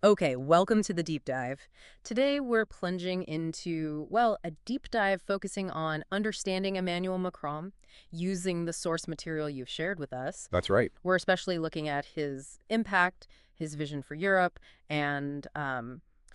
Okay, welcome to the deep dive. Today we're plunging into, well, a deep dive focusing on understanding Emmanuel Macron using the source material you've shared with us. That's right. We're especially looking at his impact, his vision for Europe, and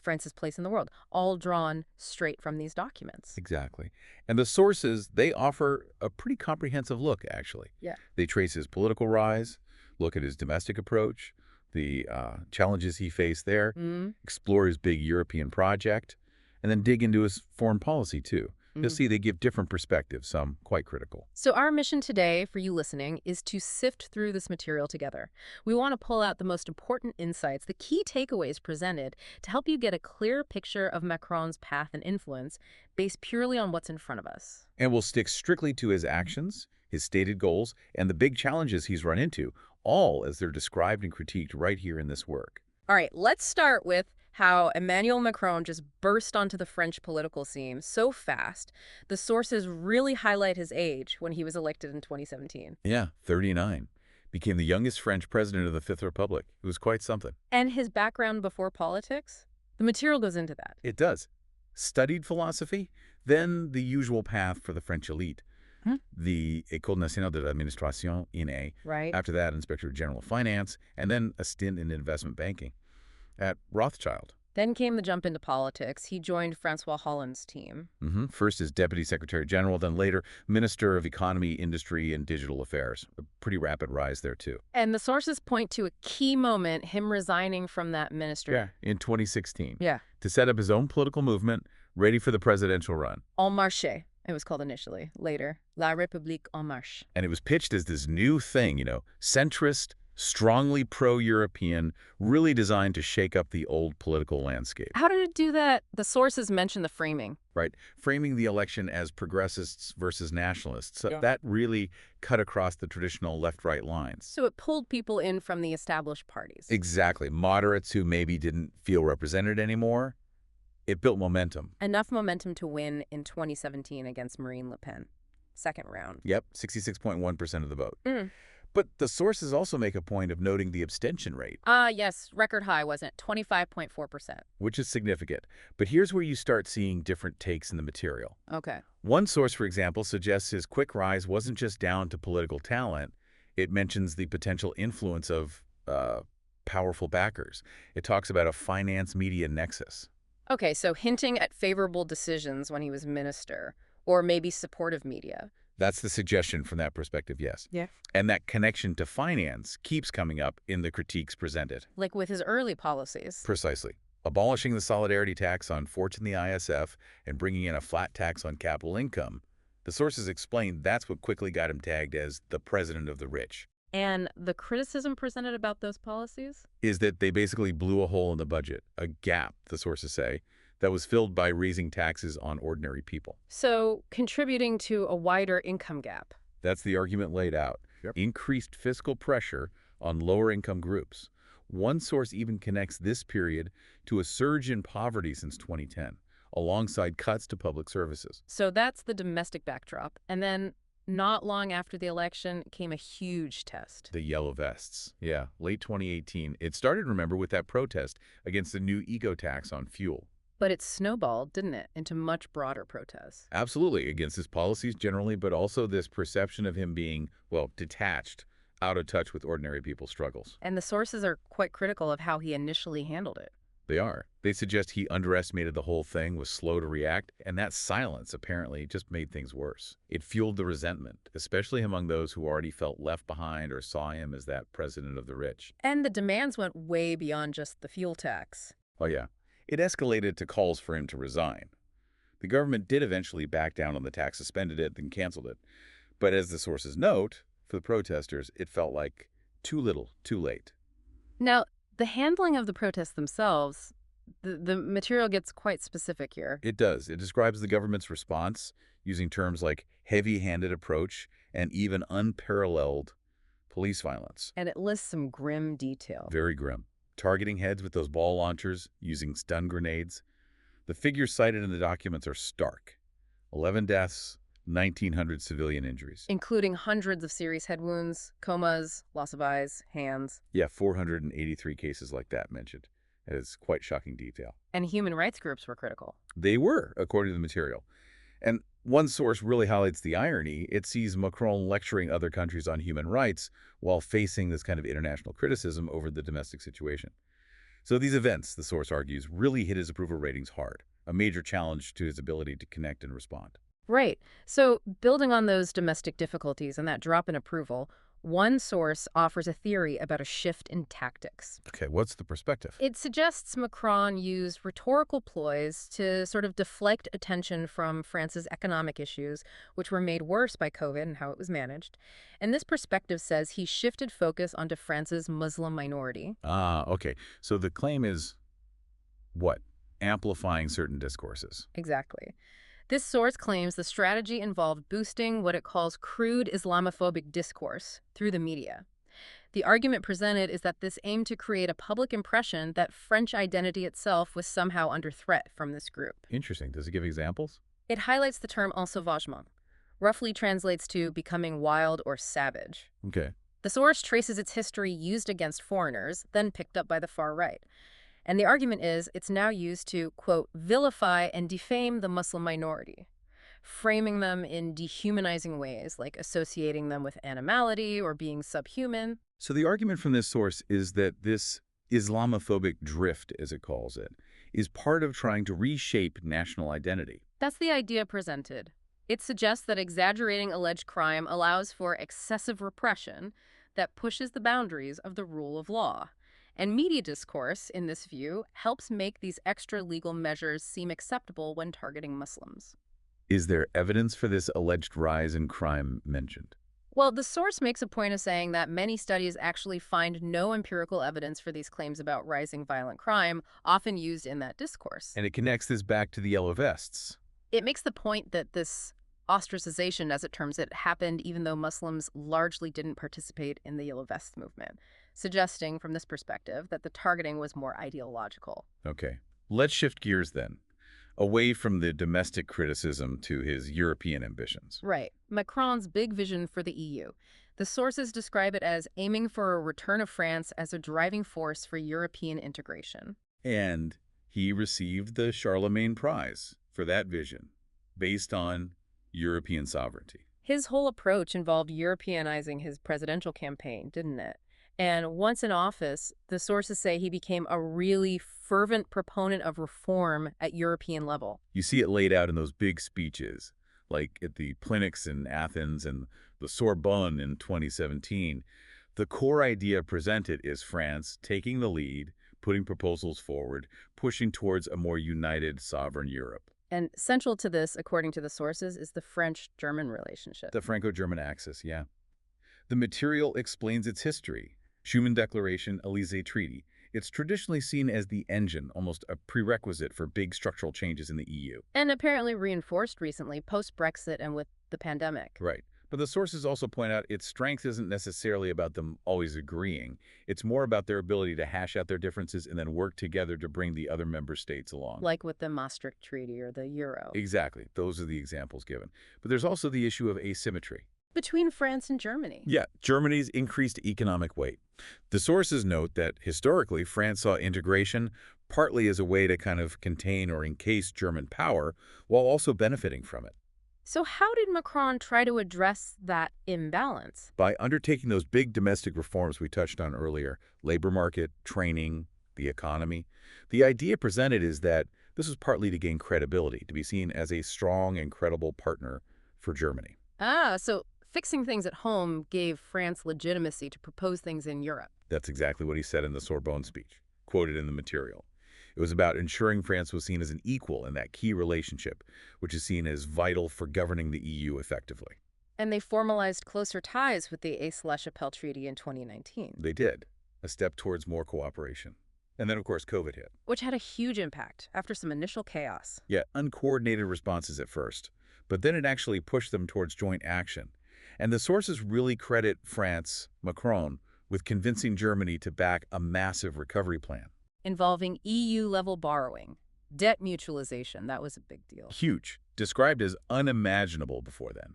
France's place in the world, all drawn straight from these documents. Exactly. And the sources, they offer a pretty comprehensive look, actually. Yeah. They trace his political rise, look at his domestic approach, the challenges he faced there, explore his big European project, and then dig into his foreign policy, too. You'll see they give different perspectives, some quite critical. So our mission today, for you listening, is to sift through this material together. We want to pull out the most important insights, the key takeaways presented, to help you get a clear picture of Macron's path and influence based purely on what's in front of us. And we'll stick strictly to his actions, his stated goals, and the big challenges he's run into, all as they're described and critiqued right here in this work. All right, let's start with how Emmanuel Macron just burst onto the French political scene so fast. The sources really highlight his age when he was elected in 2017. Yeah, 39. Became the youngest French president of the Fifth Republic. It was quite something. And his background before politics? The material goes into that. It does. Studied philosophy, then the usual path for the French elite. The École nationale de l'administration, INA. Right. After that, Inspector General of Finance, and then a stint in investment banking at Rothschild. Then came the jump into politics. He joined Francois Hollande's team. First as Deputy Secretary General, then later Minister of Economy, Industry, and Digital Affairs. A pretty rapid rise there, too. And the sources point to a key moment, him resigning from that ministry. Yeah, in 2016. Yeah. To set up his own political movement, ready for the presidential run. En Marche, it was called initially. Later, La République en Marche. And it was pitched as this new thing, centrist, strongly pro-European, really designed to shake up the old political landscape. How did it do that? The sources mention the framing. Right. Framing the election as progressists versus nationalists. So Yeah. that really cut across the traditional left-right lines. So it pulled people in from the established parties. Exactly. Moderates who maybe didn't feel represented anymore. It built momentum. Enough momentum to win in 2017 against Marine Le Pen. Second round. Yep, 66.1% of the vote. But the sources also make a point of noting the abstention rate. Yes, record high, wasn't it? 25.4%. Which is significant. But here's where you start seeing different takes in the material. Okay. One source, for example, suggests his quick rise wasn't just down to political talent. It mentions the potential influence of powerful backers. It talks about a finance-media nexus. Okay, so hinting at favorable decisions when he was minister, or maybe supportive media. That's the suggestion from that perspective, yes. Yeah. And that connection to finance keeps coming up in the critiques presented. Like with his early policies. Precisely. Abolishing the solidarity tax on fortune, the ISF, and bringing in a flat tax on capital income. The sources explain that's what quickly got him tagged as the president of the rich. And the criticism presented about those policies? Is that they basically blew a hole in the budget, a gap, the sources say, that was filled by raising taxes on ordinary people. So contributing to a wider income gap. That's the argument laid out. Increased fiscal pressure on lower-income groups. One source even connects this period to a surge in poverty since 2010, alongside cuts to public services. So that's the domestic backdrop. And then not long after the election came a huge test. The yellow vests. Yeah, late 2018. It started, remember, with that protest against the new eco tax on fuel. But it snowballed, didn't it, into much broader protests? Absolutely, against his policies generally, but also this perception of him being, well, detached, out of touch with ordinary people's struggles. And the sources are quite critical of how he initially handled it. They are. They suggest he underestimated the whole thing, was slow to react, and that silence apparently just made things worse. It fueled the resentment, especially among those who already felt left behind or saw him as that president of the rich. And the demands went way beyond just the fuel tax. Oh yeah. It escalated to calls for him to resign. The government did eventually back down on the tax, suspended it, then canceled it. But as the sources note, for the protesters, it felt like too little, too late. Now, the handling of the protests themselves, the material gets quite specific here. It does. It describes the government's response using terms like heavy-handed approach and even unparalleled police violence. And it lists some grim detail. Very grim. Targeting heads with those ball launchers, using stun grenades. The figures cited in the documents are stark. 11 deaths, 1,900 civilian injuries. Including hundreds of serious head wounds, comas, loss of eyes, hands. Yeah, 483 cases like that mentioned. It is quite shocking detail. And human rights groups were critical. They were, according to the material. And one source really highlights the irony. It sees Macron lecturing other countries on human rights while facing this kind of international criticism over the domestic situation. So these events, the source argues, really hit his approval ratings hard, a major challenge to his ability to connect and respond. Right. So building on those domestic difficulties and that drop in approval, one source offers a theory about a shift in tactics. Okay, what's the perspective? It suggests Macron used rhetorical ploys to sort of deflect attention from France's economic issues, which were made worse by COVID and how it was managed. And this perspective says he shifted focus onto France's Muslim minority. Ah, okay. So the claim is, what? Amplifying certain discourses. Exactly. This source claims the strategy involved boosting what it calls crude Islamophobic discourse through the media. The argument presented is that this aimed to create a public impression that French identity itself was somehow under threat from this group. Interesting. Does it give examples? It highlights the term ensauvagement, roughly translates to becoming wild or savage. Okay. The source traces its history used against foreigners, then picked up by the far right. And the argument is it's now used to, quote, vilify and defame the Muslim minority, framing them in dehumanizing ways, like associating them with animality or being subhuman. So the argument from this source is that this Islamophobic drift, as it calls it, is part of trying to reshape national identity. That's the idea presented. It suggests that exaggerating alleged crime allows for excessive repression that pushes the boundaries of the rule of law. And media discourse, in this view, helps make these extra legal measures seem acceptable when targeting Muslims. Is there evidence for this alleged rise in crime mentioned? Well, the source makes a point of saying that many studies actually find no empirical evidence for these claims about rising violent crime, often used in that discourse. And it connects this back to the yellow vests. It makes the point that this ostracization, as it terms it, happened even though Muslims largely didn't participate in the yellow vest movement, suggesting from this perspective that the targeting was more ideological. Okay. Let's shift gears then, away from the domestic criticism to his European ambitions. Right. Macron's big vision for the EU. The sources describe it as aiming for a return of France as a driving force for European integration. And he received the Charlemagne Prize for that vision, based on European sovereignty. His whole approach involved Europeanizing his presidential campaign, didn't it? And once in office, the sources say he became a really fervent proponent of reform at European level. You see it laid out in those big speeches, like at the Clinics in Athens and the Sorbonne in 2017. The core idea presented is France taking the lead, putting proposals forward, pushing towards a more united, sovereign Europe. And central to this, according to the sources, is the French-German relationship. The Franco-German axis, yeah. The material explains its history. Schuman Declaration, Élysée Treaty. It's traditionally seen as the engine, almost a prerequisite for big structural changes in the EU. And apparently reinforced recently, post-Brexit and with the pandemic. Right. But the sources also point out its strength isn't necessarily about them always agreeing. It's more about their ability to hash out their differences and then work together to bring the other member states along. Like with the Maastricht Treaty or the Euro. Exactly. Those are the examples given. But there's also the issue of asymmetry. Between France and Germany. Yeah, Germany's increased economic weight. The sources note that historically France saw integration partly as a way to kind of contain or encase German power while also benefiting from it. So how did Macron try to address that imbalance? By undertaking those big domestic reforms we touched on earlier, labor market, training, the economy, the idea presented is that this was partly to gain credibility, to be seen as a strong and credible partner for Germany. So fixing things at home gave France legitimacy to propose things in Europe. That's exactly what he said in the Sorbonne speech, quoted in the material. It was about ensuring France was seen as an equal in that key relationship, which is seen as vital for governing the EU effectively. And they formalized closer ties with the Aix-la-Chapelle Treaty in 2019. They did, a step towards more cooperation. And then, of course, COVID hit. Which had a huge impact after some initial chaos. Yeah, uncoordinated responses at first. But then it actually pushed them towards joint action. And the sources really credit France, Macron, with convincing Germany to back a massive recovery plan. Involving EU-level borrowing. Debt mutualization, that was a big deal. Huge, described as unimaginable before then.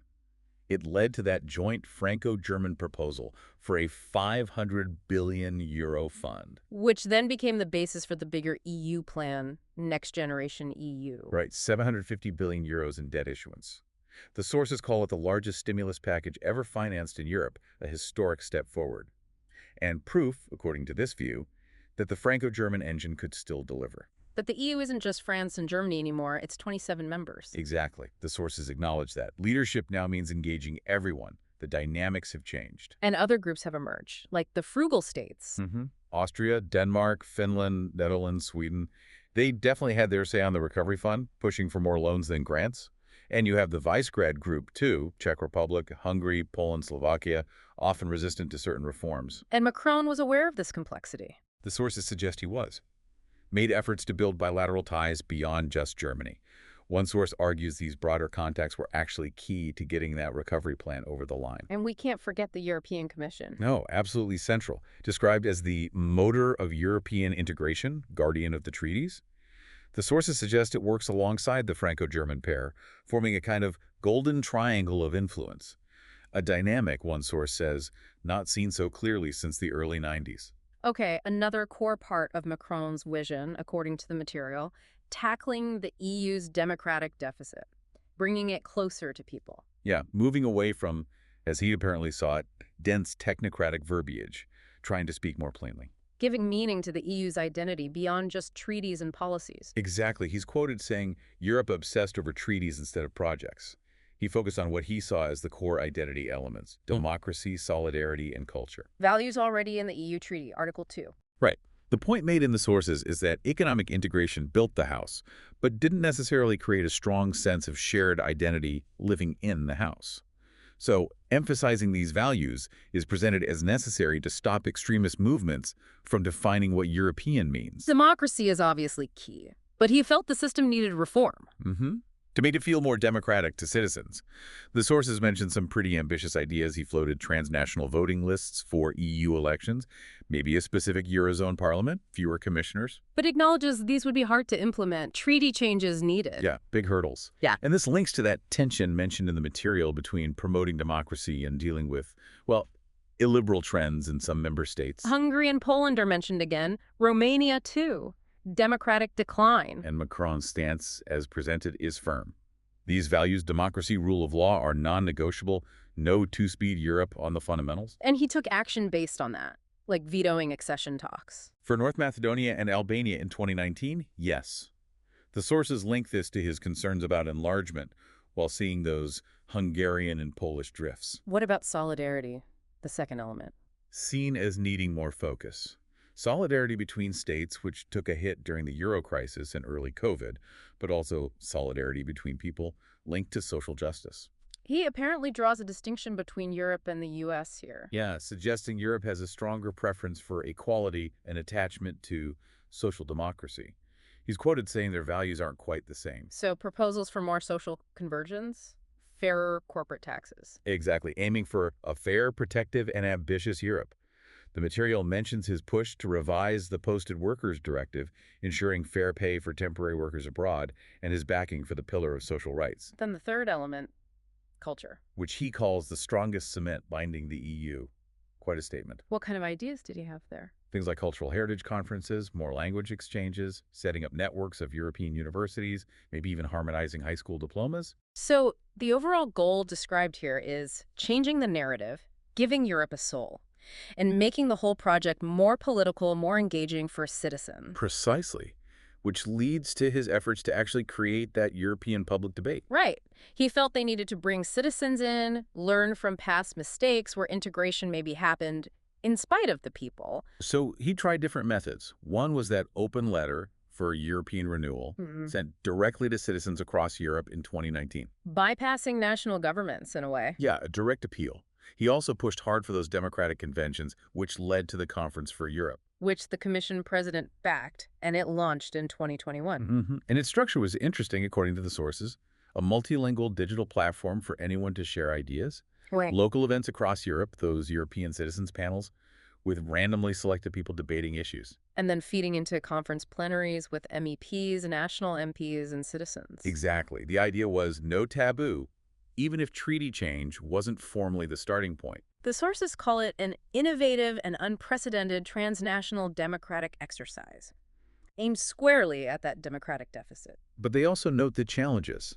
It led to that joint Franco-German proposal for a €500 billion fund. Which then became the basis for the bigger EU plan, Next Generation EU. Right, €750 billion in debt issuance. The sources call it the largest stimulus package ever financed in Europe, a historic step forward. And proof, according to this view, that the Franco-German engine could still deliver. That the EU isn't just France and Germany anymore, it's 27 members. Exactly. The sources acknowledge that. Leadership now means engaging everyone. The dynamics have changed. And other groups have emerged, like the frugal states. Austria, Denmark, Finland, Netherlands, Sweden. They definitely had their say on the recovery fund, pushing for more loans than grants. And you have the Visegrad group, too, Czech Republic, Hungary, Poland, Slovakia, often resistant to certain reforms. And Macron was aware of this complexity. The sources suggest he was. Made efforts to build bilateral ties beyond just Germany. One source argues these broader contacts were actually key to getting that recovery plan over the line. And we can't forget the European Commission. No, absolutely central. Described as the motor of European integration, guardian of the treaties. The sources suggest it works alongside the Franco-German pair, forming a kind of golden triangle of influence. A dynamic, one source says, not seen so clearly since the early 90s. Okay, another core part of Macron's vision, according to the material, tackling the EU's democratic deficit, bringing it closer to people. Yeah, moving away from, as he apparently saw it, dense technocratic verbiage, trying to speak more plainly. Giving meaning to the EU's identity beyond just treaties and policies. Exactly. He's quoted saying Europe obsessed over treaties instead of projects. He focused on what he saw as the core identity elements: democracy, solidarity, and culture. Values already in the EU Treaty, Article 2. Right. The point made in the sources is that economic integration built the house, but didn't necessarily create a strong sense of shared identity living in the house. So, emphasizing these values is presented as necessary to stop extremist movements from defining what European means. Democracy is obviously key, but he felt the system needed reform. To make it feel more democratic to citizens. The sources mentioned some pretty ambitious ideas. He floated transnational voting lists for EU elections, maybe a specific Eurozone parliament, fewer commissioners. But acknowledges these would be hard to implement, treaty changes needed. Yeah, big hurdles. Yeah. And this links to that tension mentioned in the material between promoting democracy and dealing with, well, illiberal trends in some member states. Hungary and Poland are mentioned again. Romania, too. Democratic decline. And Macron's stance, as presented, is firm. These values, democracy, rule of law, are non-negotiable. No two-speed Europe on the fundamentals. And he took action based on that, like vetoing accession talks. For North Macedonia and Albania in 2019, yes. The sources link this to his concerns about enlargement, while seeing those Hungarian and Polish drifts. What about solidarity, the second element? Seen as needing more focus. Solidarity between states, which took a hit during the Euro crisis and early COVID, but also solidarity between people linked to social justice. He apparently draws a distinction between Europe and the U.S. here. Yeah, suggesting Europe has a stronger preference for equality and attachment to social democracy. He's quoted saying their values aren't quite the same. So proposals for more social convergence? Fairer corporate taxes. Exactly, aiming for a fair, protective, and ambitious Europe. The material mentions his push to revise the Posted Workers Directive, ensuring fair pay for temporary workers abroad, and his backing for the pillar of social rights. Then the third element, culture. Which he calls the strongest cement binding the EU. Quite a statement. What kind of ideas did he have there? Things like cultural heritage conferences, more language exchanges, setting up networks of European universities, maybe even harmonizing high school diplomas. So the overall goal described here is changing the narrative, giving Europe a soul, and making the whole project more political, more engaging for citizens. Precisely. Which leads to his efforts to actually create that European public debate. Right. He felt they needed to bring citizens in, learn from past mistakes where integration maybe happened in spite of the people. So he tried different methods. One was that open letter for European renewal, sent directly to citizens across Europe in 2019. Bypassing national governments, in a way. Yeah, a direct appeal. He also pushed hard for those democratic conventions, which led to the Conference for Europe. Which the Commission president backed, and it launched in 2021. And its structure was interesting, according to the sources. A multilingual digital platform for anyone to share ideas. Right. Local events across Europe, those European citizens panels, with randomly selected people debating issues. And then feeding into conference plenaries with MEPs, national MPs, and citizens. Exactly. The idea was no taboo, even if treaty change wasn't formally the starting point. The sources call it an innovative and unprecedented transnational democratic exercise, aimed squarely at that democratic deficit. But they also note the challenges.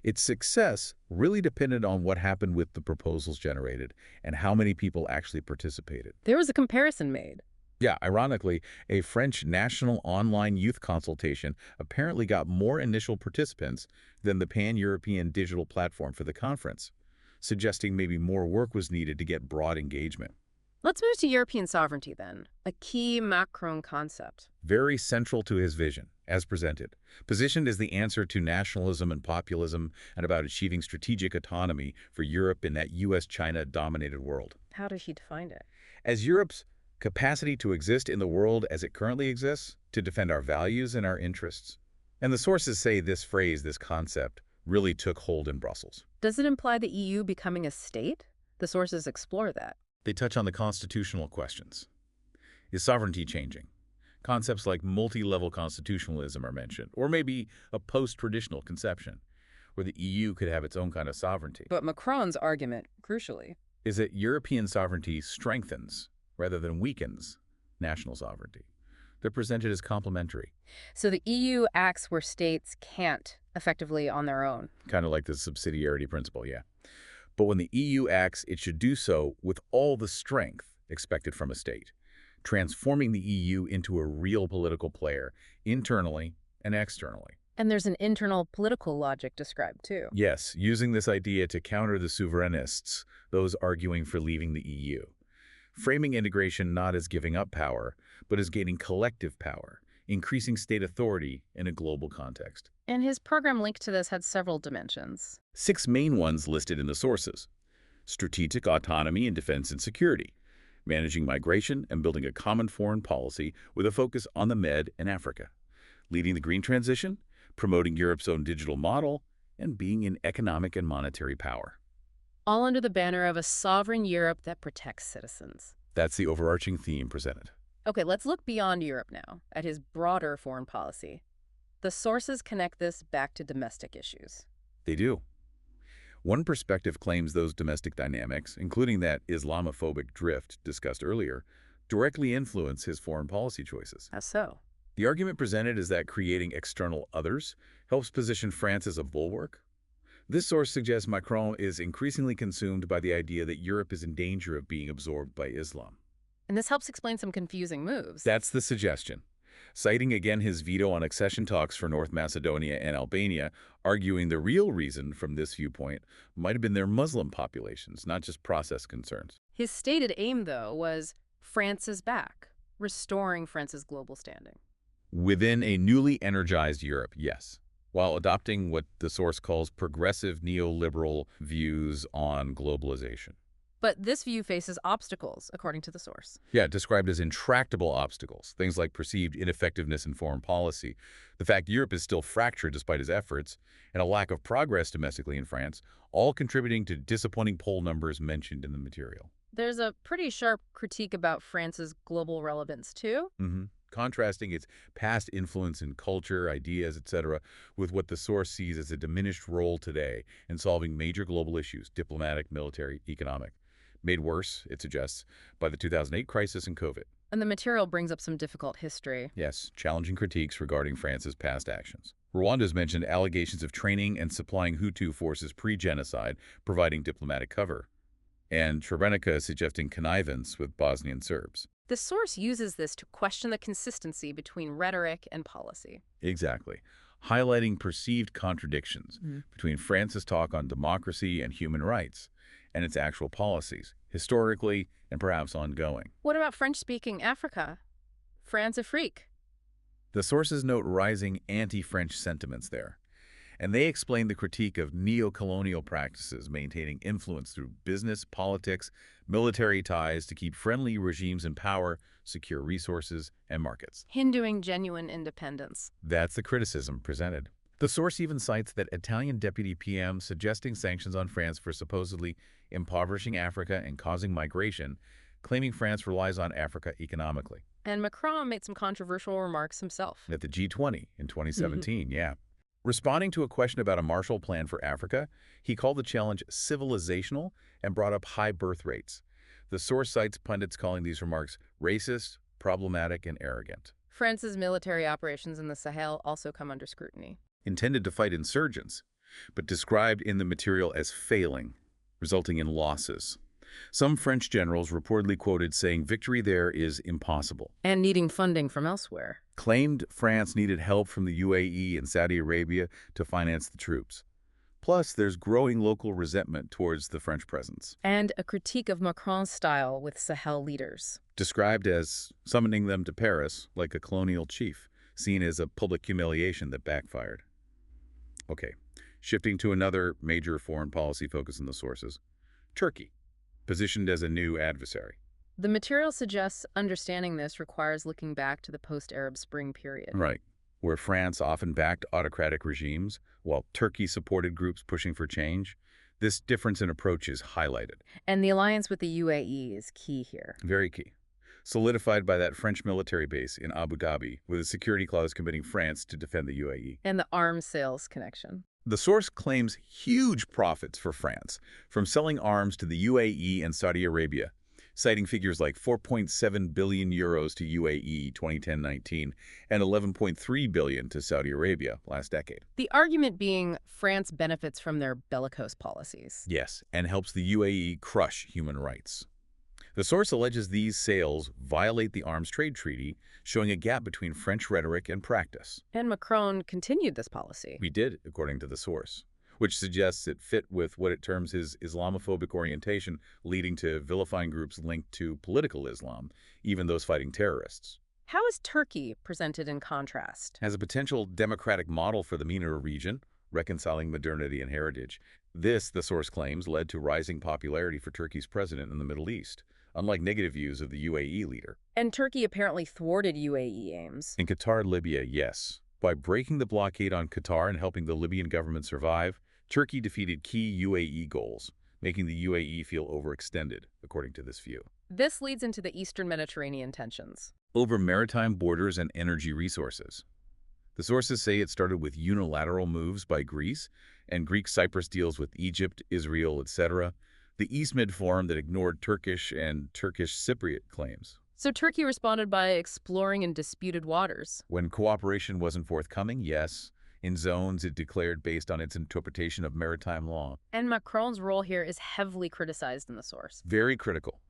Its success really depended on what happened with the proposals generated and how many people actually participated. There was a comparison made. Yeah, ironically, a French national online youth consultation apparently got more initial participants than the pan-European digital platform for the conference, suggesting maybe more work was needed to get broad engagement. Let's move to European sovereignty then, a key Macron concept. Very central to his vision, as presented, positioned as the answer to nationalism and populism and about achieving strategic autonomy for Europe in that U.S.-China-dominated world. How does he define it? As Europe's capacity to exist in the world as it currently exists, to defend our values and our interests. And the sources say this phrase, this concept, really took hold in Brussels. Does it imply the EU becoming a state? The sources explore that. They touch on the constitutional questions. Is sovereignty changing? Concepts like multi-level constitutionalism are mentioned, or maybe a post-traditional conception, where the EU could have its own kind of sovereignty. But Macron's argument, crucially, is that European sovereignty strengthens, rather than weakens, national sovereignty. They're presented as complementary. So the EU acts where states can't effectively on their own. Kind of like the subsidiarity principle, yeah. But when the EU acts, it should do so with all the strength expected from a state, transforming the EU into a real political player, internally and externally. And there's an internal political logic described too. Yes, using this idea to counter the souverainists, those arguing for leaving the EU. Framing integration not as giving up power, but as gaining collective power, increasing state authority in a global context. And his program linked to this had several dimensions. 6 main ones listed in the sources: strategic autonomy in defense and security, managing migration and building a common foreign policy with a focus on the Med and Africa, leading the green transition, promoting Europe's own digital model, and being in economic and monetary power. All under the banner of a sovereign Europe that protects citizens. That's the overarching theme presented. Okay, let's look beyond Europe now, at his broader foreign policy. The sources connect this back to domestic issues. They do. One perspective claims those domestic dynamics, including that Islamophobic drift discussed earlier, directly influence his foreign policy choices. How so? The argument presented is that creating external others helps position France as a bulwark. This source suggests Macron is increasingly consumed by the idea that Europe is in danger of being absorbed by Islam. And this helps explain some confusing moves. That's the suggestion. Citing again his veto on accession talks for North Macedonia and Albania, arguing the real reason from this viewpoint might have been their Muslim populations, not just process concerns. His stated aim, though, was France's back, restoring France's global standing. Within a newly energized Europe, yes, while adopting what the source calls progressive neoliberal views on globalization. But this view faces obstacles, according to the source. Yeah, described as intractable obstacles, things like perceived ineffectiveness in foreign policy, the fact Europe is still fractured despite his efforts, and a lack of progress domestically in France, all contributing to disappointing poll numbers mentioned in the material. There's a pretty sharp critique about France's global relevance, too. Contrasting its past influence in culture, ideas, etc., with what the source sees as a diminished role today in solving major global issues, diplomatic, military, economic. Made worse, it suggests, by the 2008 crisis and COVID. And the material brings up some difficult history. Yes, challenging critiques regarding France's past actions. Rwanda's mentioned allegations of training and supplying Hutu forces pre-genocide, providing diplomatic cover. And Srebrenica suggesting connivance with Bosnian Serbs. The source uses this to question the consistency between rhetoric and policy. Exactly. Highlighting perceived contradictions between France's talk on democracy and human rights and its actual policies, historically and perhaps ongoing. What about French-speaking Africa? France-Afrique. The sources note rising anti-French sentiments there, and they explain the critique of neo-colonial practices maintaining influence through business, politics, military ties to keep friendly regimes in power, secure resources, and markets. Hindering genuine independence. That's the criticism presented. The source even cites that Italian deputy PM suggesting sanctions on France for supposedly impoverishing Africa and causing migration, claiming France relies on Africa economically. And Macron made some controversial remarks himself. At the G20 in 2017, yeah. Responding to a question about a Marshall Plan for Africa, he called the challenge civilizational and brought up high birth rates. The source cites pundits calling these remarks racist, problematic, and arrogant. France's military operations in the Sahel also come under scrutiny. Intended to fight insurgents, but described in the material as failing, resulting in losses. Some French generals reportedly quoted saying victory there is impossible. And needing funding from elsewhere. Claimed France needed help from the UAE and Saudi Arabia to finance the troops. Plus, there's growing local resentment towards the French presence. And a critique of Macron's style with Sahel leaders. Described as summoning them to Paris like a colonial chief, seen as a public humiliation that backfired. Okay, shifting to another major foreign policy focus in the sources. Turkey, positioned as a new adversary. The material suggests understanding this requires looking back to the post-Arab Spring period. Right, where France often backed autocratic regimes, while Turkey supported groups pushing for change. This difference in approach is highlighted. And the alliance with the UAE is key here. Very key. Solidified by that French military base in Abu Dhabi, with a security clause committing France to defend the UAE. And the arms sales connection. The source claims huge profits for France from selling arms to the UAE and Saudi Arabia, citing figures like 4.7 billion euros to UAE 2010-19 and 11.3 billion to Saudi Arabia last decade. The argument being France benefits from their bellicose policies. Yes, and helps the UAE crush human rights. The source alleges these sales violate the arms trade treaty, showing a gap between French rhetoric and practice. And Macron continued this policy. We did, according to the source, which suggests it fit with what it terms his Islamophobic orientation, leading to vilifying groups linked to political Islam, even those fighting terrorists. How is Turkey presented in contrast? As a potential democratic model for the MENA region, reconciling modernity and heritage. This, the source claims, led to rising popularity for Turkey's president in the Middle East, unlike negative views of the UAE leader. And Turkey apparently thwarted UAE aims. In Qatar, Libya, yes. By breaking the blockade on Qatar and helping the Libyan government survive, Turkey defeated key UAE goals, making the UAE feel overextended, according to this view. This leads into the Eastern Mediterranean tensions. Over maritime borders and energy resources. The sources say it started with unilateral moves by Greece, and Greek-Cyprus deals with Egypt, Israel, etc., the East Med Forum that ignored Turkish and Turkish Cypriot claims. So Turkey responded by exploring in disputed waters. When cooperation wasn't forthcoming, yes. In zones it declared based on its interpretation of maritime law. And Macron's role here is heavily criticized in the source. Very critical.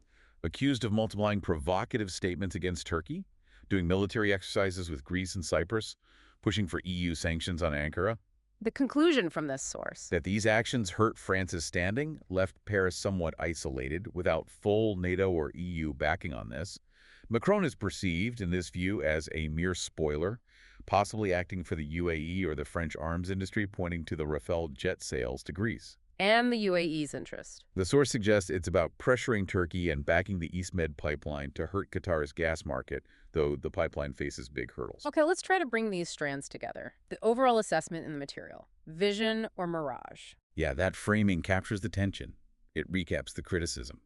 Accused of multiplying provocative statements against Turkey, doing military exercises with Greece and Cyprus, pushing for EU sanctions on Ankara. The conclusion from this source: that these actions hurt France's standing, left Paris somewhat isolated, without full NATO or EU backing on this. Macron is perceived in this view as a mere spoiler, possibly acting for the UAE or the French arms industry, pointing to the Rafale jet sales to Greece. And the UAE's interest. The source suggests it's about pressuring Turkey and backing the East Med pipeline to hurt Qatar's gas market, though the pipeline faces big hurdles. Okay, let's try to bring these strands together. The overall assessment in the material. Vision or mirage? Yeah, that framing captures the tension. It recaps the criticism.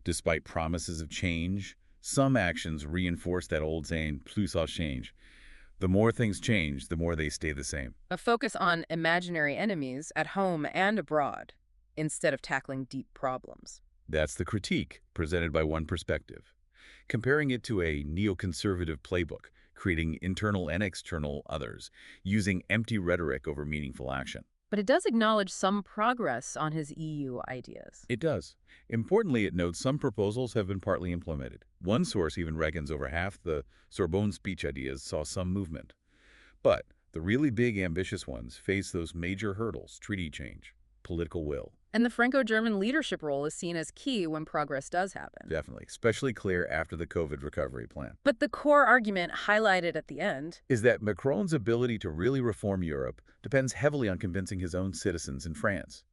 Despite promises of change, some actions reinforce that old saying, plus ça change. The more things change, the more they stay the same. A focus on imaginary enemies at home and abroad, instead of tackling deep problems. That's the critique presented by one perspective, comparing it to a neoconservative playbook, creating internal and external others, using empty rhetoric over meaningful action. But it does acknowledge some progress on his EU ideas. It does. Importantly, it notes some proposals have been partly implemented. One source even reckons over half the Sorbonne speech ideas saw some movement. But the really big, ambitious ones face those major hurdles: treaty change, political will. And the Franco-German leadership role is seen as key when progress does happen. Definitely, especially clear after the COVID recovery plan. But the core argument highlighted at the end is that Macron's ability to really reform Europe depends heavily on convincing his own citizens in France.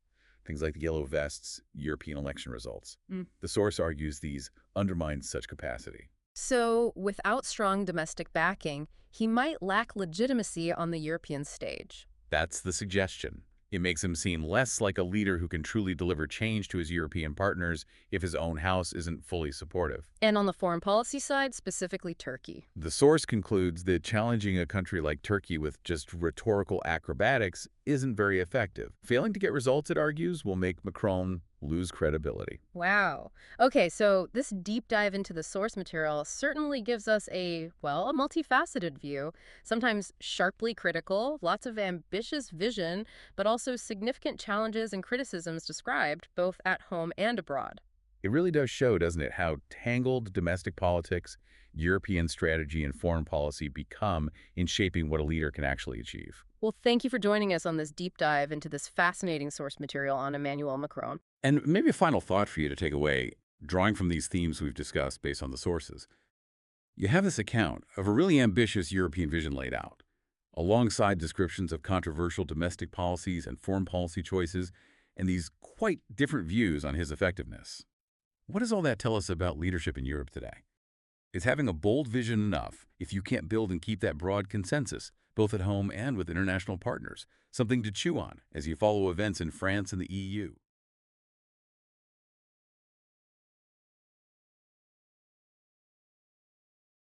Things like the Yellow Vests, European election results. The source argues these undermine such capacity. So, without strong domestic backing, he might lack legitimacy on the European stage. That's the suggestion. It makes him seem less like a leader who can truly deliver change to his European partners if his own house isn't fully supportive. And on the foreign policy side, specifically Turkey. The source concludes that challenging a country like Turkey with just rhetorical acrobatics isn't very effective. Failing to get results, it argues, will make Macron lose credibility. Wow. Okay, so this deep dive into the source material certainly gives us a multifaceted view, sometimes sharply critical, lots of ambitious vision, but also significant challenges and criticisms described, both at home and abroad. It really does show, doesn't it, how tangled domestic politics, European strategy, and foreign policy become in shaping what a leader can actually achieve. Well, thank you for joining us on this deep dive into this fascinating source material on Emmanuel Macron. And maybe a final thought for you to take away, drawing from these themes we've discussed based on the sources. You have this account of a really ambitious European vision laid out, alongside descriptions of controversial domestic policies and foreign policy choices, and these quite different views on his effectiveness. What does all that tell us about leadership in Europe today? Is having a bold vision enough if you can't build and keep that broad consensus, both at home and with international partners, something to chew on as you follow events in France and the EU?